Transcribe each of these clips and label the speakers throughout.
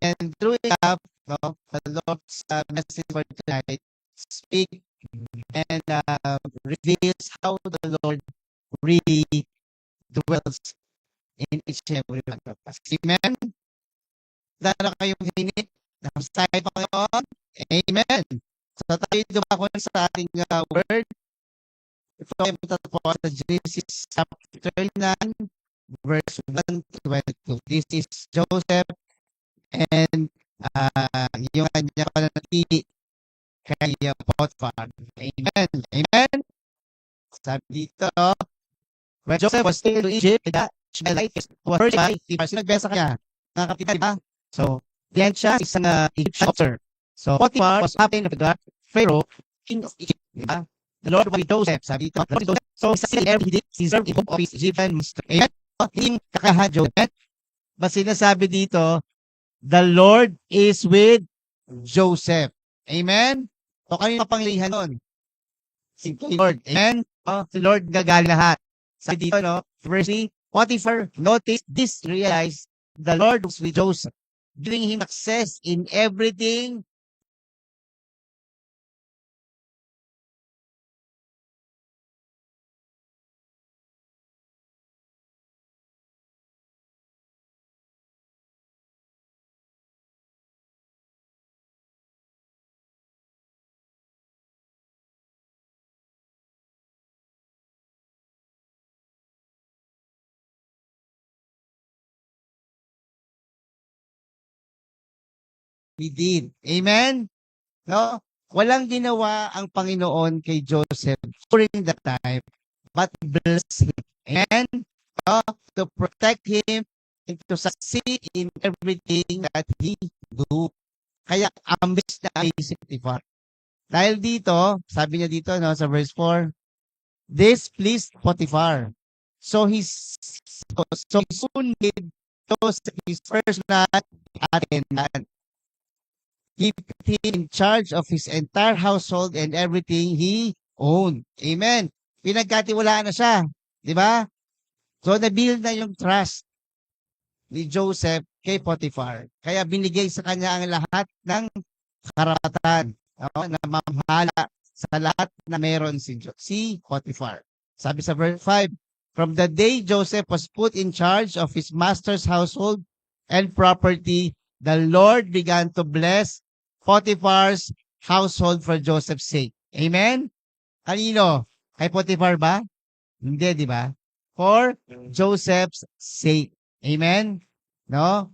Speaker 1: And through it up, no, the Lord's message for tonight speak and reveals how the Lord really dwells in each and every one of us. Amen? Dara kayong hinit ng sabi Panginoon. Amen. So tayo dumako sa ating word. Ito ay matatapos sa Genesis chapter 9, verse 1 to 22. This is Joseph and yung kanya pananatili kay Potiphar. Amen. Amen. Sabi dito, when Joseph was still in Egypt, the Ishmaelites were heard by Potiphar. Sino nagbesa kanya? Mga kapitan, diba? So, diyan siya isang Egyptian officer. So, Potiphar was captain of the guard, Pharaoh, king of Egypt. Diba? The Lord was with Joseph. Sabi dito, the Lord was Joseph. So, sa every he did, he served in hope of his Egyptian master. Amen? Hindi kakahan Joseph. But sinasabi dito, the Lord is with Joseph. Amen? So, kami mapanglihan nun. Si Lord. Amen? Si Lord gagal lahat. Sabi dito, no? Verse 3, Potiphar noticed this, realized the Lord was with Joseph, giving him access in everything. We did. Amen? No? Walang ginawa ang Panginoon kay Joseph during that time, but bless him. Amen? No? To protect him and to succeed in everything that he do. Kaya ambis na si Potiphar. Dahil dito, sabi niya dito no, sa verse 4, this pleased Potiphar. So he soon made Joseph his personal attendant. He put him in charge of his entire household and everything he owned. Amen. Pinagkatiwalaan na siya. Di ba? So, nabuild na yung trust ni Joseph kay Potiphar. Kaya binigay sa kanya ang lahat ng karapatan na mamahala sa lahat na meron si Potiphar. Sabi sa verse 5, from the day Joseph was put in charge of his master's household and property, the Lord began to bless Potiphar's household for Joseph's sake. Amen? Kanino? Kay Potiphar ba? Hindi, di ba? For Joseph's sake. Amen? No?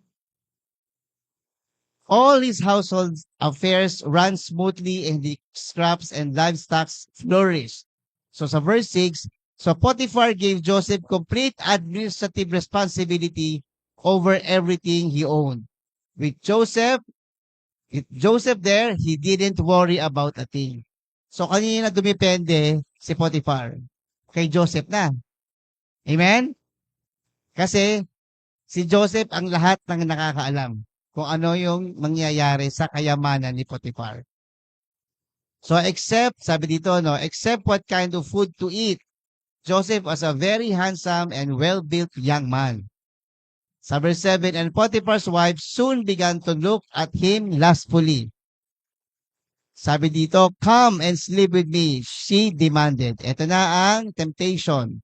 Speaker 1: All his household affairs run smoothly and the crops and livestock flourish. So sa verse 6, so Potiphar gave Joseph complete administrative responsibility over everything he owned. With Joseph there, he didn't worry about a thing. So kanina dumipende si Potiphar? Kay Joseph na. Amen? Kasi si Joseph ang lahat ng nakakaalam kung ano yung mangyayari sa kayamanan ni Potiphar. So sabi dito, no, except what kind of food to eat, Joseph was a very handsome and well-built young man. Sa verse 7, and Potiphar's wife soon began to look at him lustfully. Sabi dito, come and sleep with me, she demanded. Ito na ang temptation.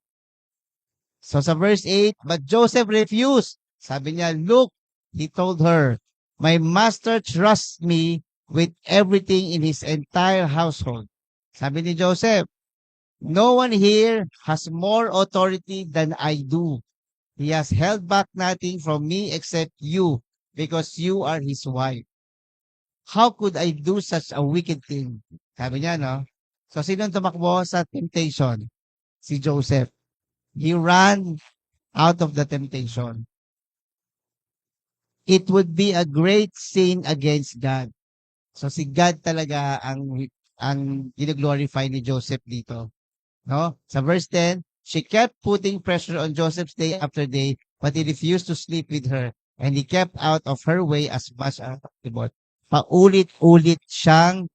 Speaker 1: So sa verse 8, but Joseph refused. Sabi niya, look, he told her, my master trusts me with everything in his entire household. Sabi ni Joseph, no one here has more authority than I do. He has held back nothing from me except you, because you are his wife. How could I do such a wicked thing? Sabi niya, no? So, sino tumakbo sa temptation? Si Joseph. He ran out of the temptation. It would be a great sin against God. So, si God talaga ang gina-glorify ni Joseph dito. No? Sa verse 10, she kept putting pressure on Joseph's day after day, but he refused to sleep with her, and he kept out of her way as much as possible. Paulit-ulit siyang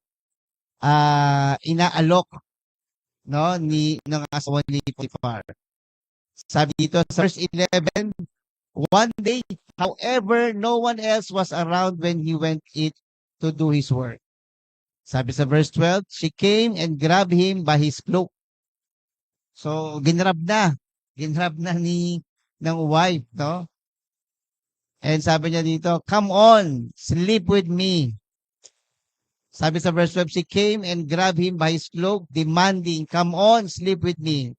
Speaker 1: inaalok, no, ng asawa ni Potiphar. Sabi dito sa verse 11, one day However, no one else was around when he went it to do his work. Sabi sa verse 12, she came and grabbed him by his cloak. So, ginrab na. Ginrab na ng wife, no? And sabi niya dito, come on, sleep with me. Sabi sa verse 12, she came and grabbed him by his cloak, demanding, come on, sleep with me.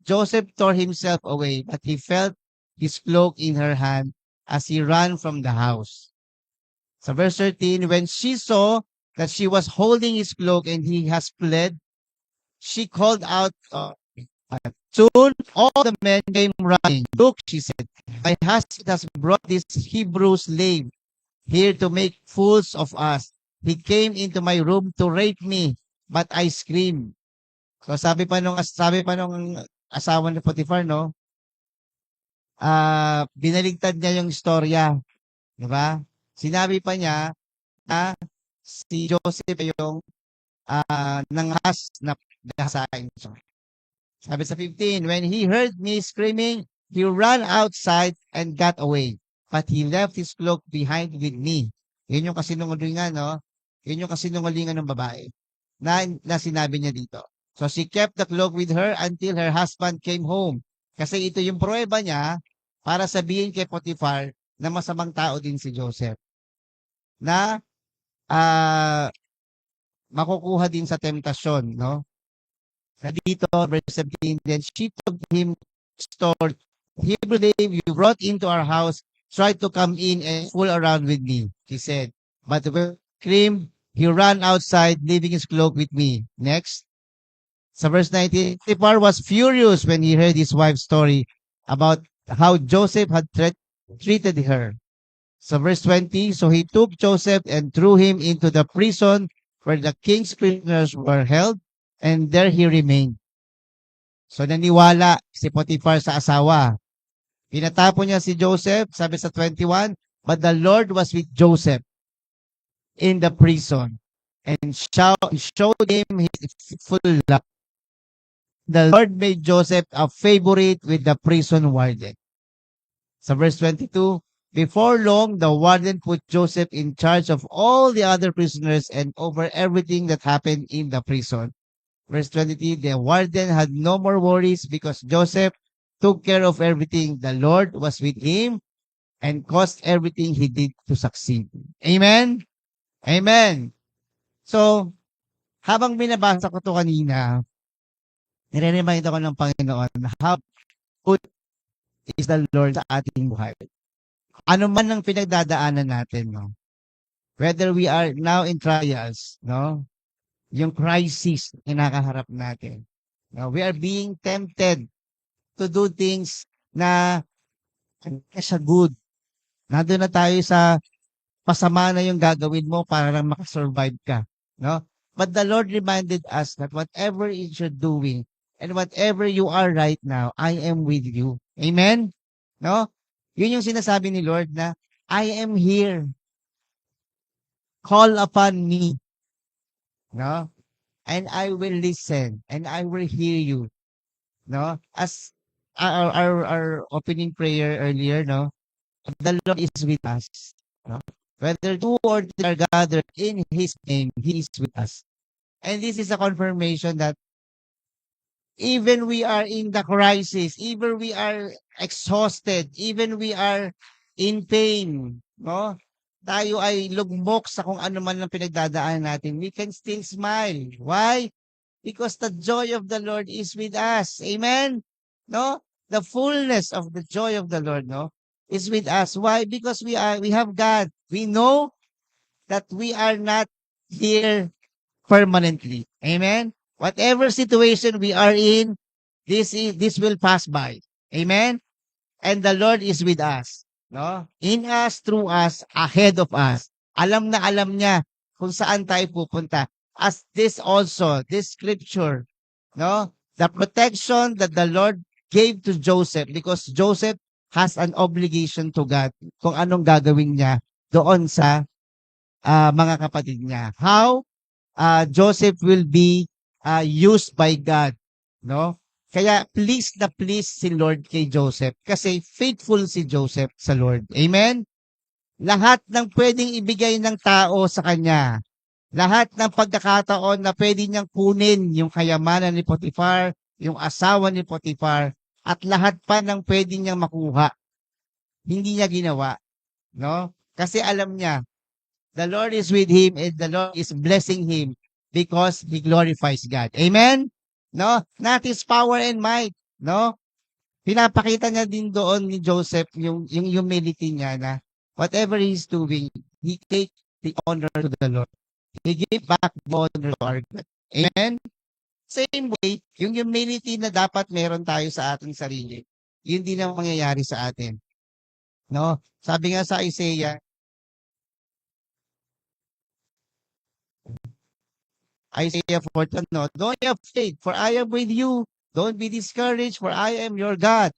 Speaker 1: Joseph tore himself away, but he felt his cloak in her hand as he ran from the house. Sa verse 13, when she saw that she was holding his cloak and he has fled, she called out, soon all the men came running. Look, she said, my husband has brought this Hebrew slave here to make fools of us. He came into my room to rape me, but I screamed. So sabi pa nung asawa ni Potiphar, no? Binaligtad niya yung istorya, di ba? Sinabi pa niya na si Joseph yung nanghas na gasain siya. Sabi sa 15, when he heard me screaming, he ran outside and got away. But he left his cloak behind with me. Yun yung kasinungalingan, no? Yun yung kasinungalingan ng babae na sinabi niya dito. So she kept the cloak with her until her husband came home. Kasi ito yung pruweba niya para sabihin kay Potiphar na masamang tao din si Joseph. Na makukuha din sa temptasyon, no? Na dito, verse 17, then she took him store, Hebrew slave you brought into our house, tried to come in and fool around with me, he said. But when he screamed, he ran outside, leaving his cloak with me. Next. Sa verse 19, Potiphar was furious when he heard his wife's story about how Joseph had treated her. Sa verse 20, so he took Joseph and threw him into the prison where the king's prisoners were held, and there he remained. So naniwala si Potiphar sa asawa. Pinatapon niya si Joseph, sabi sa 21, but the Lord was with Joseph in the prison and showed him his full love. The Lord made Joseph a favorite with the prison warden. Sa verse 22, before long, the warden put Joseph in charge of all the other prisoners and over everything that happened in the prison. Verse 23, the warden had no more worries because Joseph took care of everything. The Lord was with him and caused everything he did to succeed. Amen? Amen. So, habang binabasa ko to kanina, nire-remind ako ng Panginoon how good is the Lord sa ating buhay. Ano man ang pinagdadaanan natin, no? Whether we are now in trials, no? Yung crisis na nakaharap natin. No? We are being tempted to do things na sa good. Nandun na tayo sa pasama na yung gagawin mo para lang makasurvive ka. No? But the Lord reminded us that whatever is you're doing and whatever you are right now, I am with you. Amen? No? Yun yung sinasabi ni Lord na, I am here. Call upon me. No? And I will listen and I will hear you. No? As our opening prayer earlier, no? The Lord is with us. No? Whether two or three are gathered in His name, He is with us. And this is a confirmation that even we are in the crisis, even we are exhausted, even we are in pain, no? Tayo ay lugmok sa kung ano man ang pinagdadaanan natin, we can still smile. Why? Because the joy of the Lord is with us. Amen? No? The fullness of the joy of the Lord, no, is with us. Why? Because we have God. We know that we are not here permanently. Amen? Whatever situation we are in, this will pass by. Amen? And the Lord is with us. No? In us, through us, ahead of us. Alam na alam niya kung saan tayo pupunta. As this also, this scripture, no? The protection that the Lord gave to Joseph because Joseph has an obligation to God kung anong gagawin niya doon sa mga kapatid niya. How Joseph will be used by God, no? Kaya please na please si Lord kay Joseph kasi faithful si Joseph sa Lord. Amen? Lahat ng pwedeng ibigay ng tao sa kanya, lahat ng pagkakataon na pwede niyang kunin yung kayamanan ni Potiphar, yung asawa ni Potiphar, at lahat pa ng pwede niyang makuha, hindi niya ginawa. No? Kasi alam niya, the Lord is with him and the Lord is blessing him because he glorifies God. Amen? No? Not his power and might. No? Pinapakita niya din doon ni Joseph yung humility niya na whatever he's doing, he take the honor to the Lord. He give back the honor to our God. Amen? Same way, yung humility na dapat meron tayo sa ating sarili, yun din ang mangyayari sa atin. No? Sabi nga sa Isaiah 4, no, don't be afraid, for I am with you. Don't be discouraged, for I am your God.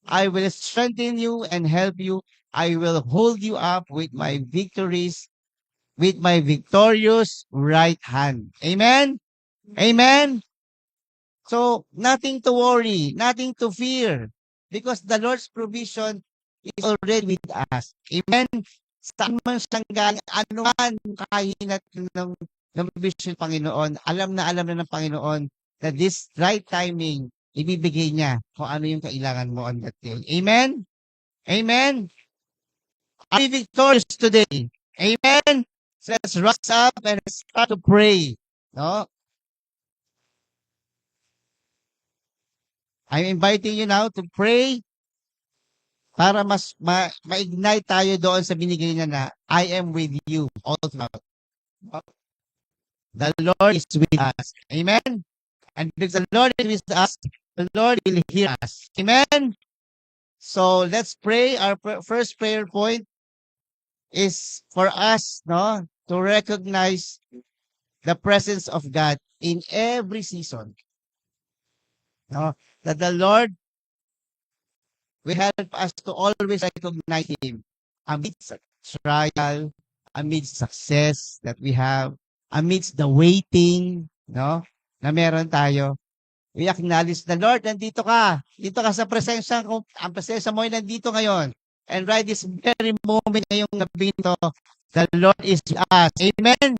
Speaker 1: I will strengthen you and help you. I will hold you up with my victories, with my victorious right hand. Amen? Amen? So, nothing to worry, nothing to fear, because the Lord's provision is already with us. Amen? Saan man siyang galing, ano man yung kahinat ng provision ng Panginoon, alam na ng Panginoon that this right timing, ibibigay niya kung ano yung kailangan mo on that day. Amen? Amen? Are we victorious today? Amen? So let's rise up and let's start to pray. No? I'm inviting you now to pray para ma-ignite tayo doon sa binigay niya na I am with you all throughout. The Lord is with us. Amen? And because the Lord is with us, the Lord will hear us. Amen? So let's pray. Our first prayer point is for us, no, to recognize the presence of God in every season. No, that the Lord will help us to always recognize Him amidst trial, amidst success that we have, amidst the waiting, no, na meron tayo. We acknowledge the Lord, nandito ka. Dito ka sa presensya ko. Ang presensya mo ay nandito ngayon. And right this very moment ngayong gabi ito, the Lord is with us. Amen?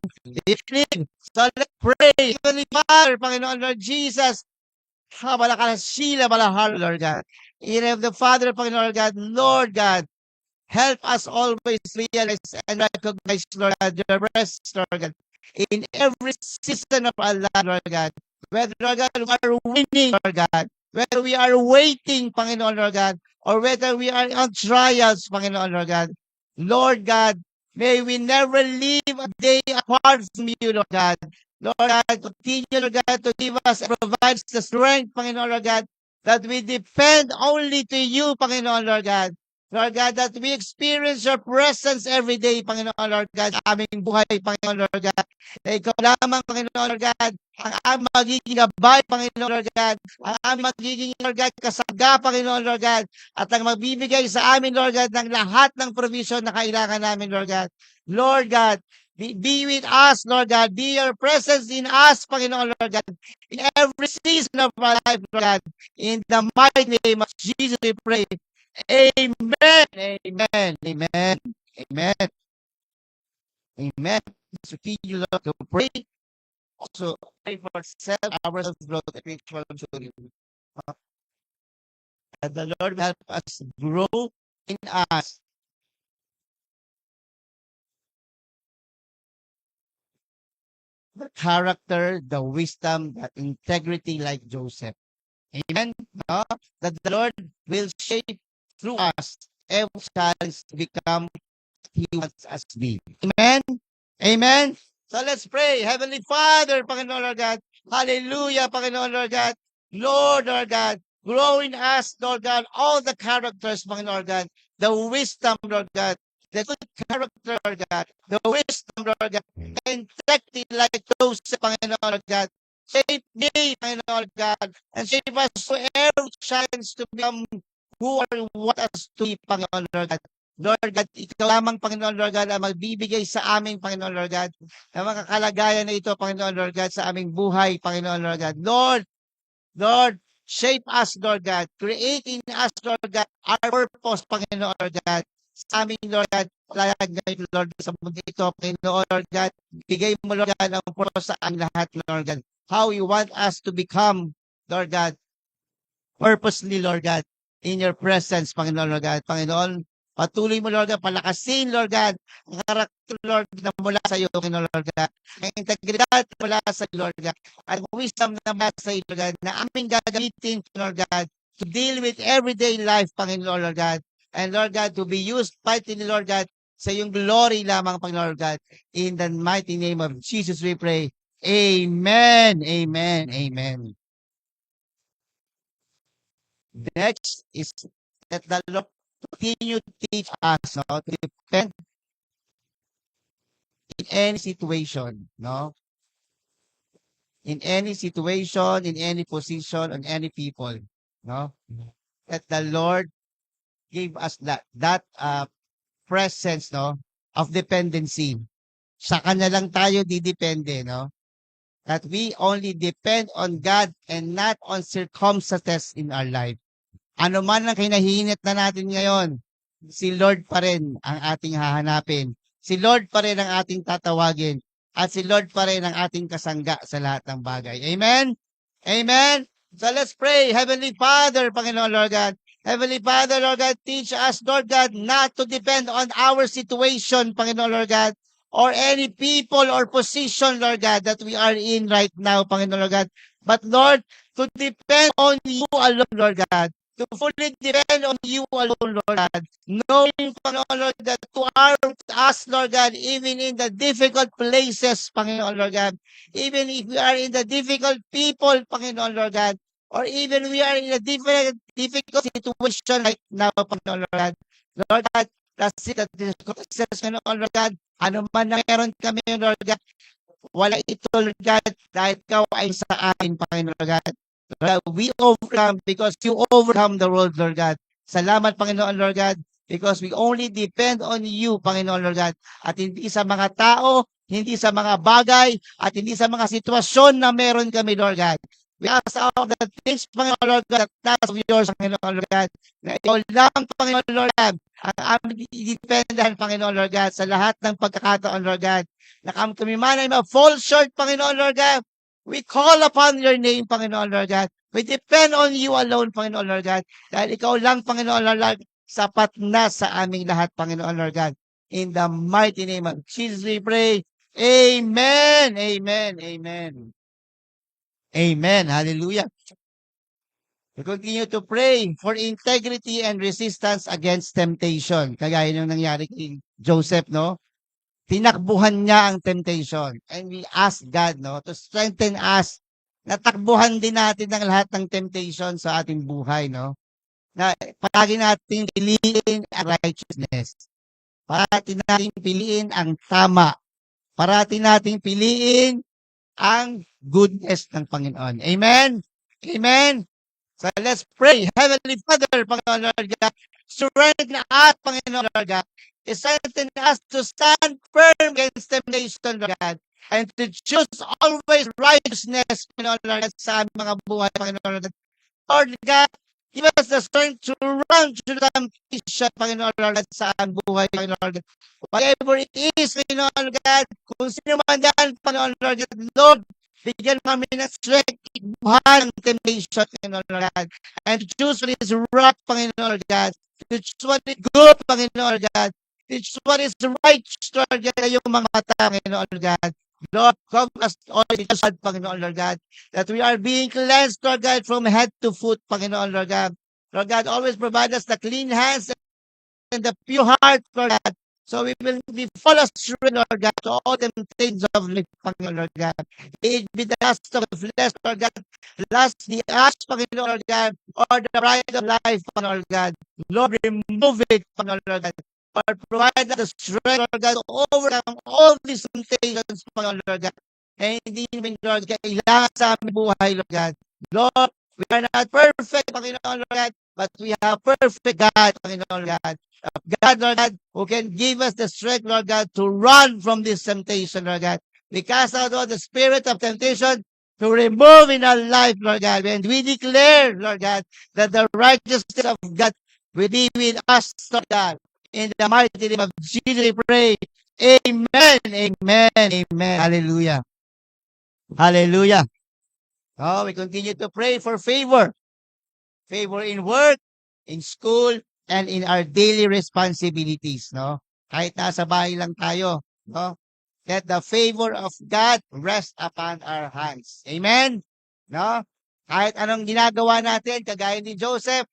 Speaker 1: So let's pray. Heavenly Father, Panginoon Lord Jesus, Habalakalasila balahal, Lord God. In the name of the Father, Panginoon Lord God, help us always realize and recognize, Lord God, your presence, Lord God, in every season of our life, Lord God. Whether, Lord God, we are winning, Lord God, whether we are waiting, Panginoon, Lord God, or whether we are on trials, Panginoon, Lord God. Lord God, may we never leave a day apart from you, Lord God. Lord God, continue, Lord God, to give us and provide us the strength, Panginoon, Lord God, that we depend only to you, Panginoon, Lord God. Lord God, that we experience your presence every day, Panginoon, Lord God, sa aming buhay, Panginoon, Lord God. Na ikaw lamang, Panginoon, Lord God, ang aming magiging gabay, Panginoon, Lord God, ang aming magiging, Lord God, kasaga, Panginoon, Lord God, at ang magbibigay sa amin, Lord God, ng lahat ng provision na kailangan namin, Lord God. Lord God, be with us, Lord God. Be your presence in us, Panginoon, Lord God, in every season of our life, Lord God. In the mighty name of Jesus, we pray. Amen. Amen. Amen. Amen. Amen. So continue, Lord, to pray. Also, pray for ourselves, growth, and spiritual maturity. That the Lord will help us grow in us the character, the wisdom, the integrity like Joseph. Amen. No? That the Lord will shape through us every challenge to become He wants us to be. Amen. Amen. So let's pray. Heavenly Father, Panginoon Lord God. Hallelujah, Panginoon Lord God. Lord God, grow in us, Lord God, all the characters, Panginoon Lord God, the wisdom, Lord God, the good character, Lord God, the wisdom, Lord God, and integrity like those, Panginoon Lord God. Shape me, Panginoon Lord God, and shape us to every chance to become who are what us to be, Panginoon Lord God. Lord God, ikaw lamang, Panginoon Lord God, ang magbibigay sa aming, Panginoon Lord God, ng mga kalagayan na ito, Panginoon Lord God, sa aming buhay, Panginoon Lord God. Lord, Shape us, Lord God. Create in us, Lord God, our purpose, Panginoon, Lord God. Sa amin, Lord God, palayag ngayon, Lord, sa mundo ito, Panginoon, Lord God. Bigay mo, Lord God, ang purpose sa amin lahat, Lord God. How you want us to become, Lord God, purposely, Lord God, in your presence, Panginoon, Lord God. Panginoon, patuloy mo, Lord God, palakasin, Lord God, ang karakter, Lord, na mula sa iyo, Panginoon, Lord God. Ang integridad na mula sa iyo, Lord God. At wisdom na mula sa iyo, Lord God, na aming gagamitin, Lord God, to deal with everyday life, Panginoon, Lord God. And Lord God, to be used mightily, Lord God, sa iyong glory lamang, Panginoon, Lord God. In the mighty name of Jesus we pray. Amen. Amen. Amen. Next is that the Lord continue to teach us, no, to depend in any situation, no, in any situation, in any position, on any people, no, that the Lord gave us that presence, no, of dependency. Sa Kanya lang tayo didepende, no, that we only depend on God and not on circumstances in our life. Ano man ang kinahinit na natin ngayon, si Lord pa rin ang ating hahanapin. Si Lord pa rin ang ating tatawagin. At si Lord pa rin ang ating kasangga sa lahat ng bagay. Amen? Amen? So let's pray. Heavenly Father, Panginoon Lord God. Heavenly Father, Lord God, teach us, Lord God, not to depend on our situation, Panginoon Lord God, or any people or position, Lord God, that we are in right now, Panginoon Lord God. But Lord, to depend on you alone, Lord God, to fully depend on you alone, Lord God. Knowing, Panginoon, Lord God, to our us, Lord God, even in the difficult places, Panginoon, Lord God. Even if we are in the difficult people, Panginoon, Lord God. Or even we are in a difficult situation right now, Panginoon, Lord God. Lord God, that's it, that is Panginoon, Lord God. Ano man na meron kami, Lord God, wala ito, Lord God, dahil ikaw ay sa akin, Panginoon, Lord God. We overcome because you overcome the world, Lord God. Salamat, Panginoon, Lord God, because we only depend on you, Panginoon, Lord God, at hindi sa mga tao, hindi sa mga bagay, at hindi sa mga sitwasyon na meron kami, Lord God. We ask all the things, Panginoon, Lord God, that that's of yours, Panginoon, Lord God, na ikaw lang, Panginoon, Lord God, ang aming i-dependahan, Panginoon, Lord God, sa lahat ng pagkakataon, Lord God, na kami man ay ma-fall short, Panginoon, Lord God, we call upon your name, Panginoon, Lord God. We depend on you alone, Panginoon, Lord God. Dahil ikaw lang, Panginoon, Lord God, sapat na sa aming lahat, Panginoon, Lord God. In the mighty name of Jesus, we pray. Amen. Amen. Amen. Amen. Hallelujah. We continue to pray for integrity and resistance against temptation. Kagaya ng nangyari kay Joseph, no? Tinakbuhan niya ang temptation. And we ask God, no, to strengthen us. Natakbuhan din natin ang lahat ng temptation sa ating buhay, no? Na palagi nating piliin ang righteousness. Parati nating piliin ang tama. Parati nating piliin ang goodness ng Panginoon. Amen? Amen? So let's pray. Heavenly Father, Panginoon Lord God, strengthen us, Panginoon Lord God. Strengthen us to stand firm against temptation, Lord God. And to choose always righteousness, Panginoon Lord God, sa aming mga buhay, Panginoon Lord God. Lord God, give us the strength to run through the temptation, Panginoon Lord God, sa aming buhay, Panginoon Lord God. Whatever it is, Panginoon Lord God, kung sino man yan, Panginoon Lord God, Lord, bigyan kami ng strength, ibuhan ang temptation, Panginoon Lord God, and to choose what is right, Panginoon Lord God, to choose what is good, Panginoon Lord God, to choose what is right, Lord God, yung mga mata, Panginoon Lord God. Lord, come us all because, Panginoon Lord God, that we are being cleansed, Lord God, from head to foot, Panginoon Lord God. Lord God, always provide us the clean hands and the pure heart, Lord God. So we will be full of strength, Lord God, to all the things of life, Panginoon Lord God. It be the lust of the flesh, Lord God, lust the ash, Panginoon Lord God, or the pride of life, Panginoon Lord God. Lord, remove it, Panginoon Lord God. Lord, provide us the strength, Lord God, to overcome all these temptations, Panginoon Lord God. And hindi namin, Lord God, kailangan sa aming buhay, Lord God. Lord, we are not perfect, Panginoon Lord God, but we have perfect God, Panginoon Lord God. God, Lord God, who can give us the strength, Lord God, to run from this temptation, Lord God. We cast out all the spirit of temptation to remove in our life, Lord God. And we declare, Lord God, that the righteousness of God will be with us, Lord God. In the mighty name of Jesus, we pray. Amen, amen, amen. Hallelujah. Hallelujah. Oh, we continue to pray for favor. Favor in work, in school, and in our daily responsibilities, no? Kahit nasa bahay lang tayo, no? Let the favor of God rest upon our hands. Amen? No? Kahit anong ginagawa natin, kagaya ni Joseph,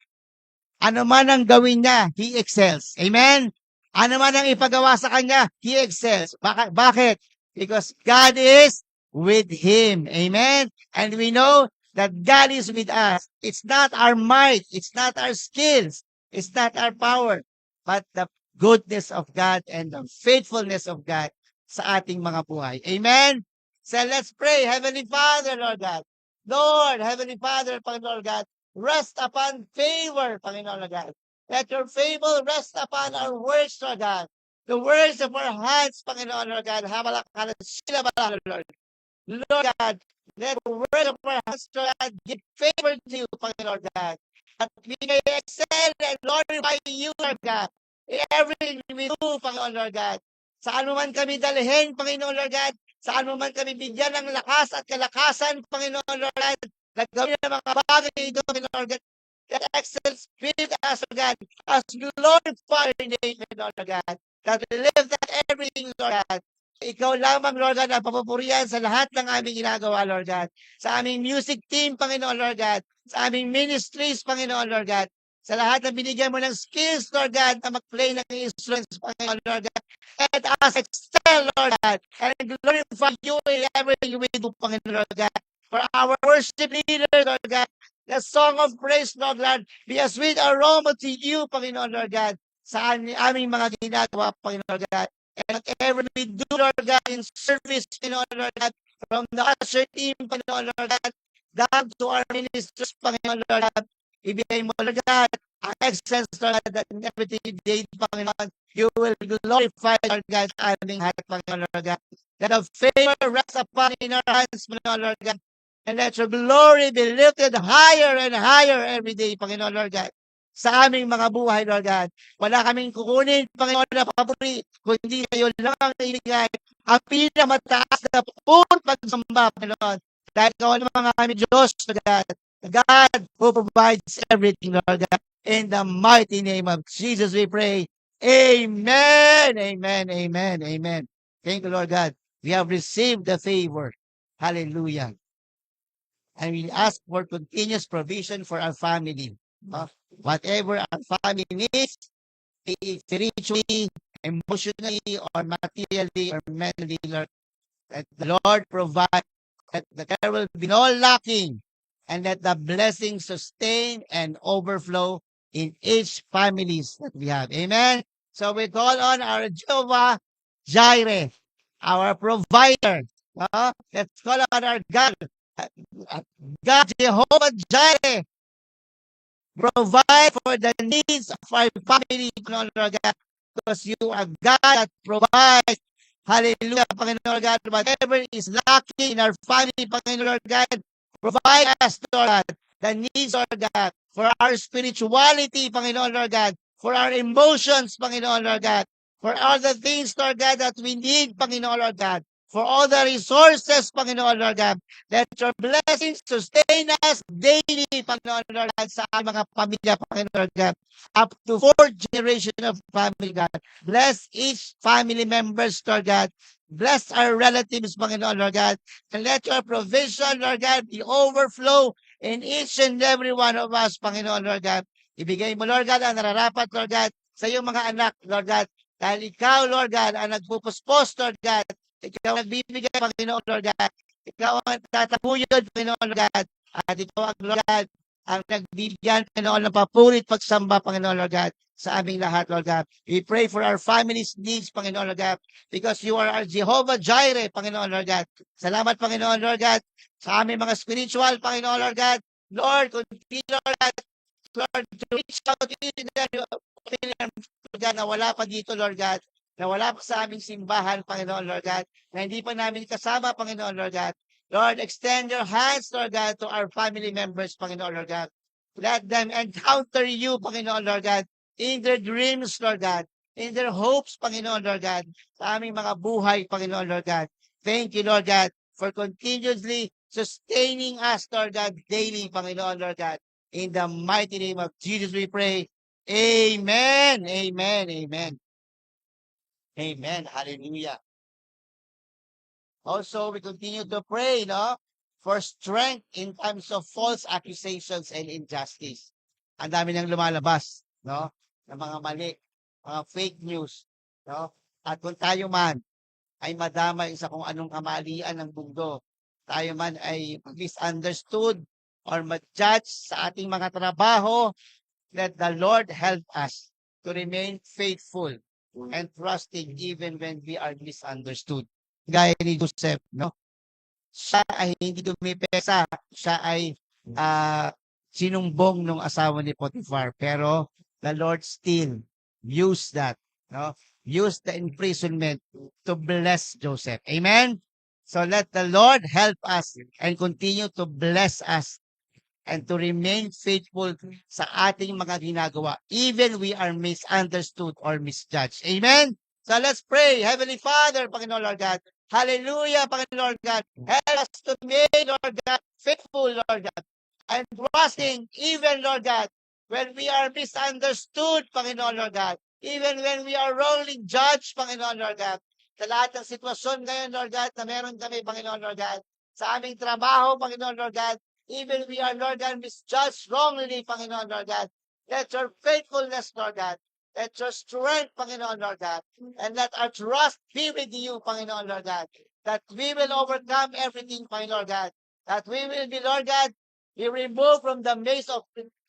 Speaker 1: ano man ang gawin niya, he excels. Amen? Ano man ang ipagawa sa kanya, he excels. Bakit? Because God is with him. Amen? And we know that God is with us. It's not our might. It's not our skills. It's not our power. But the goodness of God and the faithfulness of God sa ating mga buhay. Amen? So let's pray. Heavenly Father, Lord God. Lord, Heavenly Father, Lord God, rest upon favor, Panginoon Lord God. Let your favor rest upon our works, Lord God. The words of our hands, Panginoon Lord God. Habalakala sila bala, Lord. Lord God, let the word of our hands, Lord God, give favor to you, Panginoon Lord God. That we may excel and glorify you, Lord God. In everything we do, Panginoon Lord God. Saan mo man kami dalhin, Panginoon Lord God. Saan mo man kami bigyan ng lakas at kalakasan, Panginoon Lord God. Nagawin ng mga bagay ito, Panginoon Lord God. That excellent spirit us, Lord God, as glorify your name, Lord God. That we live that everything, Lord God. Ikaw lamang, Lord God, ang papupurihan sa lahat ng aming ginagawa, Lord God. Sa aming music team, Panginoon, Lord God. Sa aming ministries, Panginoon, Lord God. Sa lahat ng binigyan mo ng skills, Lord God, na mag-play ng instruments, Panginoon, Lord God. And us excel, Lord God, and glorify you in everything we do, Panginoon, Lord God. For our worship leader, Lord God, the song of praise, Lord God, be a sweet aroma to you, Panginoon, Lord God, sa aming mga ginagawa, Panginoon, Lord God. And whatever we do, Lord God, in service, Panginoon, Lord God, from the usher team, Panginoon, Lord God, down to our ministers, Panginoon, Lord God, ibigay mo, Lord God, ang excellence, Lord God, that in everything you did, Panginoon, you will glorify, Lord God, sa aming heart, Panginoon, Lord God. Let the favor rest upon in our hands, Panginoon, Lord God, and let your glory be lifted higher and higher every day, Panginoon, Lord God, sa aming mga buhay, Lord God. Wala kaming kukunin, Panginoon, na papuri, kundi kayo lang ang ibigay ang pinakamataas na pun pagsamba, Panginoon. Dahil ikaw naman ang aming Diyos, Lord God. God who provides everything, Lord God. In the mighty name of Jesus, we pray. Amen, amen, amen, amen. Thank you, Lord God. We have received the favor. Hallelujah. And we ask for continuous provision for our family. Whatever our family needs, be it spiritually, emotionally, or materially, or mentally, Lord, that the Lord provide, that there will be no lacking, and that the blessing sustain and overflow in each families that we have. Amen. So we call on our Jehovah Jireh, our provider. Let's call on our God, God Jehovah Jireh, provide for the needs of our family, Lord God, because you are God that provides. Hallelujah, Panginoon God. Whatever is lacking in our family, Panginoon God, provide us, Lord God, the needs, Lord God, for our spirituality, Panginoon Lord God, for our emotions, Panginoon Lord God, for all the things, Lord God, that we need, Panginoon Lord God, for all the resources, Panginoon Lord God. Let your blessings sustain us daily, Panginoon Lord God, sa aming mga pamilya, Panginoon Lord God, up to 4th generation of family, God. Bless each family members, Lord God. Bless our relatives, Panginoon Lord God. And let your provision, Lord God, be overflow in each and every one of us, Panginoon Lord God. Ibigay mo, Lord God, ang nararapat, Lord God, sa iyong mga anak, Lord God. Dahil ikaw, Lord God, ang nagpupuspos, Lord God. Ikaw ang nagbibigay, Panginoon Lord God. Ikaw ang tataguyod, Panginoon Lord God. At ikaw ang, Lord God, ang nagbibigyan, Panginoon, ng papurit pagsamba, Panginoon Lord God, sa aming lahat, Lord God. We pray for our family's needs, Panginoon Lord God, because you are our Jehovah Jireh, Panginoon Lord God. Salamat, Panginoon Lord God, sa aming mga spiritual, Panginoon Lord God. Lord, continue, Lord God, Lord, to reach out to each and every Lord God, na wala pa dito, Lord God, na wala pa sa aming simbahan, Panginoon Lord God, na hindi pa namin kasama, Panginoon Lord God. Lord, extend your hands, Lord God, to our family members, Panginoon, Lord God. Let them encounter you, Panginoon, Lord God, in their dreams, Lord God, in their hopes, Panginoon, Lord God, sa aming mga buhay, Panginoon, Lord God. Thank you, Lord God, for continuously sustaining us, Lord God, daily, Panginoon, Lord God. In the mighty name of Jesus, we pray. Amen. Amen. Amen. Amen. Hallelujah. Also, we continue to pray, no, for strength in times of false accusations and injustice. Ang dami nang lumalabas, no, ng mga mali, mga fake news, no? At kung tayo man ay madamay sa kung anong kamalian ng mundo, tayo man ay misunderstood or ma-judge sa ating mga trabaho, let the Lord help us to remain faithful and trusting even when we are misunderstood. Gaya ni Joseph, no? Siya ay hindi dumipesa, siya ay sinumbong nung asawa ni Potiphar, pero the Lord still used that, no? Used the imprisonment to bless Joseph. Amen? So let the Lord help us and continue to bless us and to remain faithful sa ating mga ginagawa, even we are misunderstood or misjudged. Amen? So let's pray. Heavenly Father, Panginoon Lord God, hallelujah, Panginoon Lord God, help us to be, Lord God, faithful, Lord God, and trusting, even, Lord God, when we are misunderstood, Panginoon Lord God, even when we are wrongly judged, Panginoon Lord God, sa lahat ng sitwasyon ngayon, Lord God, na meron kami, Panginoon Lord God, sa aming trabaho, Panginoon Lord God, even we are, Lord God, misjudged wrongly, Panginoon, Lord God. Let your faithfulness, Lord God. Let your strength, Panginoon, Lord God. And let our trust be with you, Panginoon, Lord God. That we will overcome everything, Panginoon, Lord God. That we will be, Lord God, be removed from the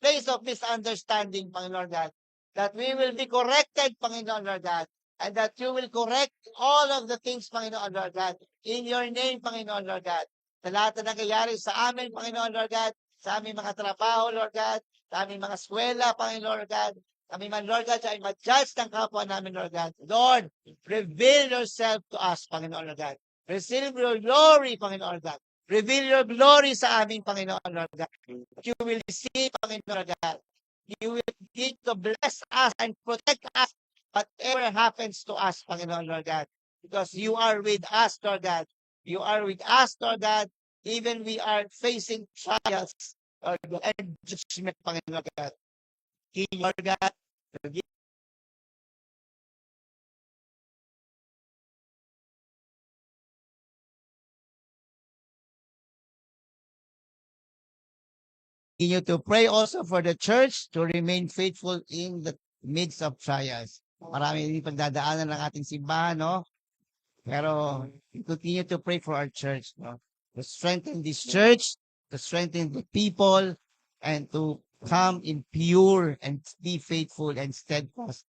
Speaker 1: place of misunderstanding, Panginoon, Lord God. That we will be corrected, Panginoon, Lord God. And that you will correct all of the things, Panginoon, Lord God. In your name, Panginoon, Lord God. Sa lahat na nangyayari sa amin, Panginoon Lord God, sa aming mga trabaho, Lord God, sa aming mga eskwela, Panginoon Lord God, kami man, Lord God, ay ma-judge ng kapwa namin, Lord God. Lord, reveal yourself to us, Panginoon Lord God. Receive your glory, Panginoon Lord God. Reveal your glory sa aming, Panginoon Lord God. You will see, Panginoon Lord God. You will need to bless us and protect us, whatever happens to us, Panginoon Lord God. Because you are with us, Lord God. You are with us, Lord God, even we are facing trials, Lord God, and judgment, Panginoon God. King, Lord God, continue to pray also for the church to remain faithful in the midst of trials. Marami din pagdadaanan ng ating simbahan, no? Pero we continue to pray for our church, no? To strengthen this church, to strengthen the people, and to come in pure and be faithful and steadfast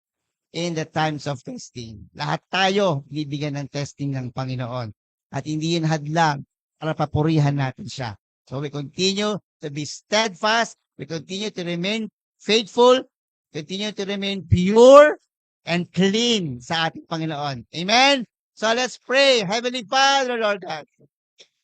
Speaker 1: in the times of testing. Lahat tayo bibigyan ng testing ng Panginoon. At hindi yun hadlang para papurihan natin siya. So we continue to be steadfast. We continue to remain faithful. Continue to remain pure and clean sa ating Panginoon. Amen? So let's pray. Heavenly Father, Lord God.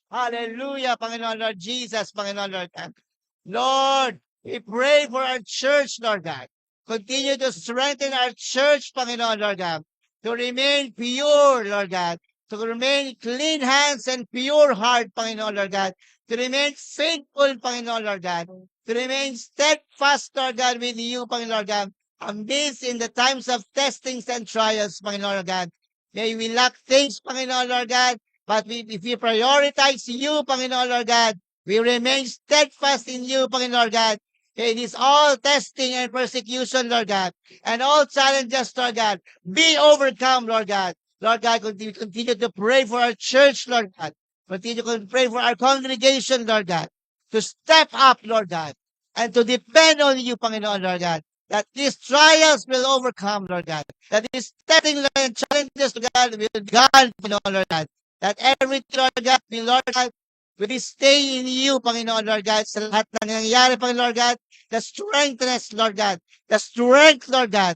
Speaker 1: Hallelujah, Panginoon Lord Jesus, Panginoon Lord God. Lord, we pray for our church, Lord God. Continue to strengthen our church, Panginoon Lord God, to remain pure, Lord God, to remain clean hands and pure heart, Panginoon Lord God, to remain faithful, Panginoon Lord God, to remain steadfast, Lord God, with you, Panginoon Lord God, amidst in the times of testings and trials, Panginoon Lord God. May we lack things, Panginoon Lord God, but if we prioritize you, Panginoon Lord God, we remain steadfast in you, Panginoon Lord God. It is all testing and persecution, Lord God, and all challenges, Lord God, be overcome, Lord God. Lord God, continue to pray for our church, Lord God. Continue to pray for our congregation, Lord God, to step up, Lord God, and to depend on you, Panginoon, Lord God, that these trials will overcome, Lord God, that these testing and challenges, Lord God, will be gone, Panginoon, Lord God, that everything, Lord God, will, Lord God, will stay in you, Panginoon, Lord God, sa lahat ng nangyayari, Panginoon, Lord God, the strengthness, Lord God, the strength, Lord God,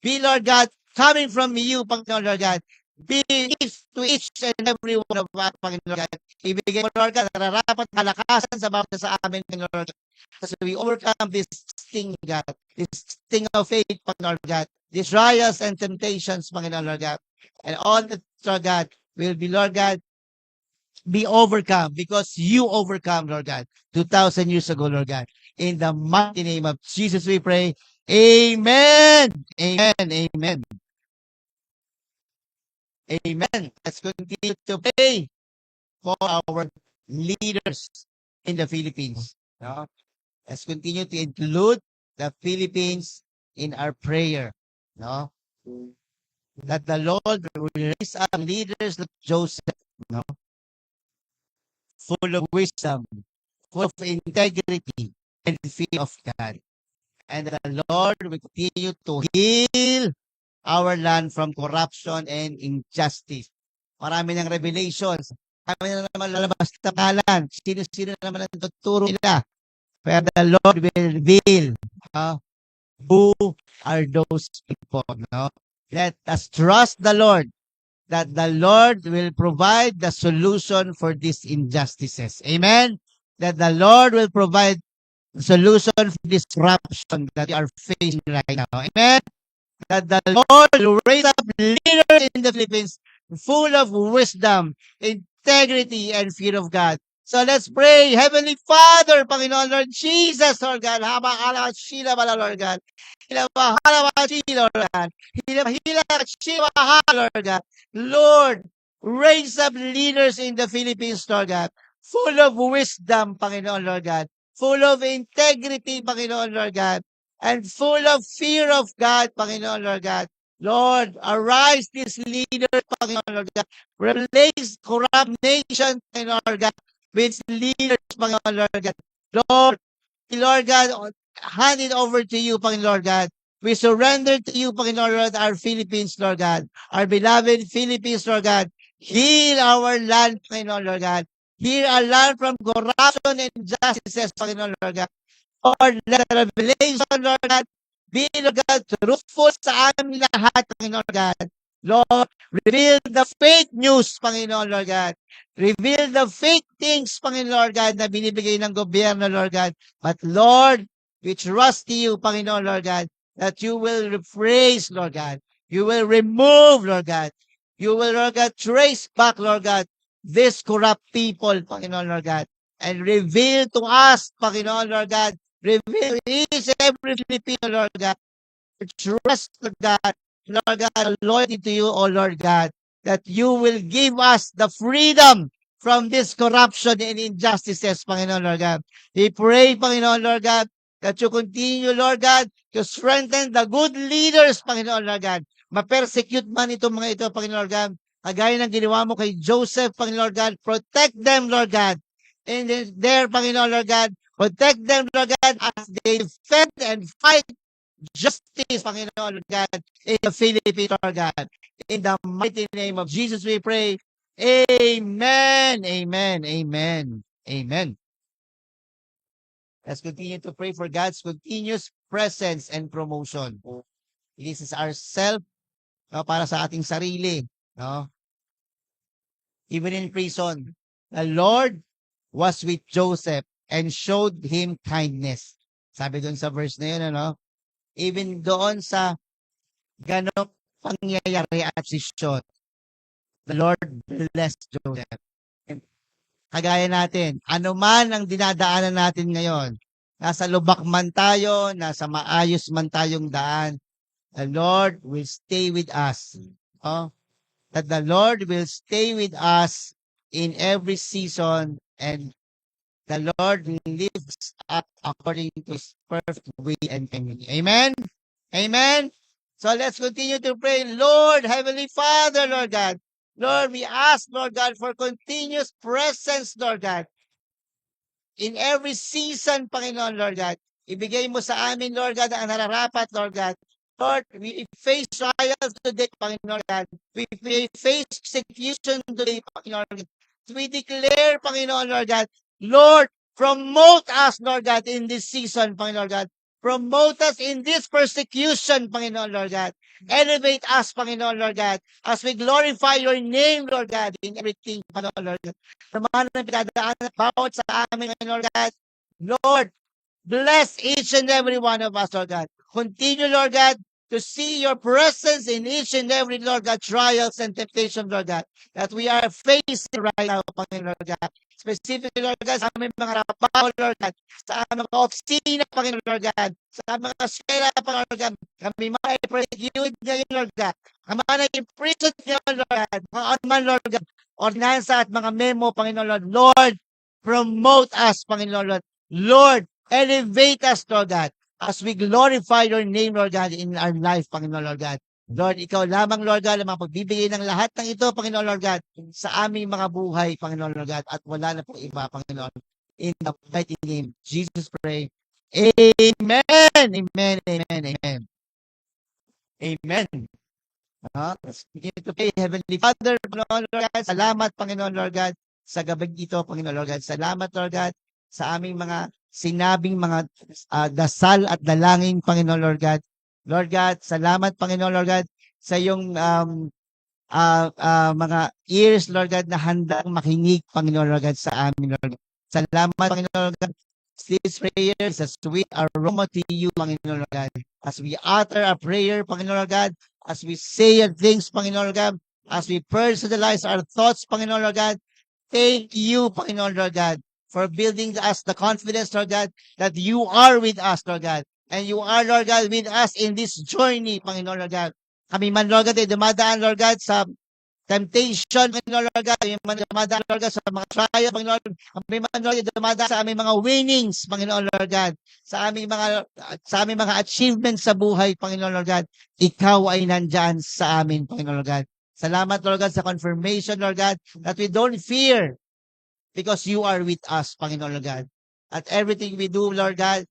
Speaker 1: be, Lord God, coming from you, Panginoon, Lord God, be gift to each and every one of us, Panginoon God. Ibigay mo, Lord God, nararapat kalakasan sa bawat sa amin, Panginoon God. As we overcome this thing, God, this thing of faith, Panginoon God, these trials and temptations, Panginoon Lord God, and all that, Lord God, will be, Lord God, be overcome because you overcome, Lord God, 2,000 years ago, Lord God. In the mighty name of Jesus, we pray. Amen. Amen. Amen. Amen. Let's continue to pray for our leaders in the Philippines. No? Let's continue to include the Philippines in our prayer. No? That the Lord will raise up leaders like Joseph, no? Full of wisdom, full of integrity, and fear of God. And the Lord will continue to heal our land from corruption and injustice. Marami ng revelations. Marami na naman lalabas na pangalan. Sino-sino na naman ang tuturo nila. Pero the Lord will reveal uh, who are those people. No? Let us trust the Lord that the Lord will provide the solution for these injustices. Amen? That the Lord will provide the solution for this corruption that we are facing right now. Amen? That the Lord will raise up leaders in the Philippines full of wisdom, integrity, and fear of God. So let's pray. Heavenly Father, Panginoon Lord Jesus, Lord God, habang Shila bala, Lord God. Hila Shila, Lord God. Hila Shila, Lord God. Lord, raise up leaders in the Philippines, Lord God, full of wisdom, Panginoon Lord God, full of integrity, Panginoon Lord God, and full of fear of God, Panginoon Lord God. Lord, arise these leaders, Panginoon Lord God. Replace corrupt nations, Panginoon Lord God, with leaders, Panginoon Lord God. Lord God, hand it over to you, Panginoon Lord God. We surrender to you, Panginoon Lord, our Philippines, Lord God. Our beloved Philippines, Lord God. Heal our land, Panginoon Lord God. Heal our land from corruption and injustices, Panginoon Lord God. Lord, let the revelation, Lord God, be, Lord God, truthful sa aming lahat, Panginoon God. Lord, reveal the fake news, Panginoon Lord God. Reveal the fake things, Panginoon Lord God, na binibigay ng gobyerno, Lord God. But Lord, we trust you, Panginoon Lord God, that you will rephrase, Lord God. You will remove, Lord God. You will, Lord God, trace back, Lord God, this corrupt people, Panginoon Lord God, and reveal to us, Panginoon Lord God, reveal each and every Filipino, Lord God, trust, Lord God, Lord God, loyalty to you, O Lord God, that you will give us the freedom from this corruption and injustices, Panginoon, Lord God. We pray, Panginoon, Lord God, that you continue, Lord God, to strengthen the good leaders, Panginoon, Lord God. Ma-persecute man itong mga ito, Panginoon, Lord God. Kagaya ng ginawa mo kay Joseph, Panginoon, Lord God. Protect them, Lord God. And there, Panginoon, Lord God. Protect them, Lord God, as they defend and fight justice, Panginoon, Lord God, in the Philippines, Lord God. In the mighty name of Jesus, we pray. Amen. Amen. Amen. Amen. Let's continue to pray for God's continuous presence and promotion. This is ourself, no, para sa ating sarili. No? Even in prison, the Lord was with Joseph and showed him kindness. Sabi doon sa verse na yun, ano? Even doon sa ganong pangyayari at sisyon, the Lord blessed Joseph. Kagaya natin, ano man ang dinadaanan natin ngayon, nasa lubak man tayo, nasa maayos man tayong daan, the Lord will stay with us. Oh, that the Lord will stay with us in every season, and the Lord lives up according to His perfect will and timing. Amen? Amen? So let's continue to pray. Lord, Heavenly Father, Lord God. Lord, we ask, Lord God, for continuous presence, Lord God, in every season, Panginoon, Lord God. Ibigay mo sa amin, Lord God, ang nararapat, Lord God. Lord, we face trials today, Panginoon God. We face execution today, Panginoon God. We declare, Panginoon Lord God, Lord, promote us, Lord God, in this season, Panginoon God. Promote us in this persecution, Panginoon, Lord God. Elevate us, Panginoon, Lord God, as we glorify your name, Lord God, in everything, Panginoon, Lord God. Samahan ng pinadaanan at bawat sa amin, Panginoon, Lord God. Lord, bless each and every one of us, Lord God. Continue, Lord God, to see your presence in each and every, Lord God, trials and temptation, Lord God, that we are facing right now, Panginoon, Lord God. Specifically, Lord God, sa aming mga trabaho, Lord God, sa aming mga opisina, Panginoon, Lord God, sa aming mga eskwela, Panginoon, Lord God, kami mga i-persecute ngayon, Lord God, kami mga i-prison ngayon, Lord God, mga orman, Lord God, ordinansa at mga memo, Panginoon, Lord, Lord, promote us, Panginoon, Lord, Lord, elevate us, Lord God, as we glorify your name, Lord God, in our life, Panginoon, Lord God. Lord, ikaw lamang, Lord God, ang mapagbibigay ng lahat ng ito, Panginoon, Lord God, sa aming mga buhay, Panginoon, Lord God, at wala na pong iba, Panginoon. In the mighty name, Jesus pray. Amen, amen, amen, amen. Amen. Let's begin to pray. Heavenly Father, Panginoon, Lord God, salamat, Panginoon, Lord God, sa gabing ito, Panginoon, Lord God. Salamat, Lord God, sa aming mga sinabing mga dasal at dalangin, Panginoon, Lord God. Lord God, salamat, Panginoon, Lord God, sa iyong mga ears, Lord God, na handang makinig, Panginoon, Lord God, sa amin, Lord God. Salamat, Panginoon, Lord God. This prayer is a sweet aroma to you, Panginoon, Lord God. As we utter a prayer, Panginoon, Lord God, as we say things, Panginoon, Lord God, as we personalize our thoughts, Panginoon, Lord God, thank you, Panginoon, Lord God, for building us the confidence, Lord God, that you are with us, Lord God. And you are, Lord God, with us in this journey, Panginoon, Lord God. Kami man, Lord God, ay dumadaan, Lord God, sa temptation, Panginoon, Lord God. Kami man dumadaan, Lord God, sa mga trial, Panginoon. Kami man, Lord God, dumadaan sa aming mga winnings, Panginoon, Lord God. Sa aming mga achievements sa buhay, Panginoon, Lord God. Ikaw ay nandyan sa amin, Panginoon, Lord God. Salamat, Lord God, sa confirmation, Lord God, that we don't fear because you are with us, Panginoon, Lord God. At everything we do, Lord God,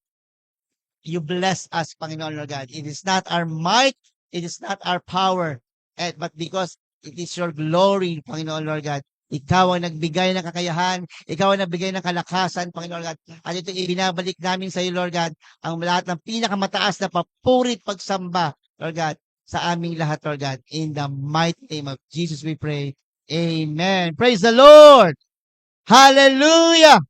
Speaker 1: you bless us, Panginoon, Lord God. It is not our might, it is not our power, but because it is your glory, Panginoon, Lord God. Ikaw ang nagbigay ng kakayahan, ikaw ang nagbigay ng kalakasan, Panginoon, Lord God. At ito ibinabalik namin sa iyo, Lord God, ang lahat ng pinakamataas na papurit pagsamba, Lord God, sa aming lahat, Lord God. In the mighty name of Jesus we pray. Amen. Praise the Lord. Hallelujah.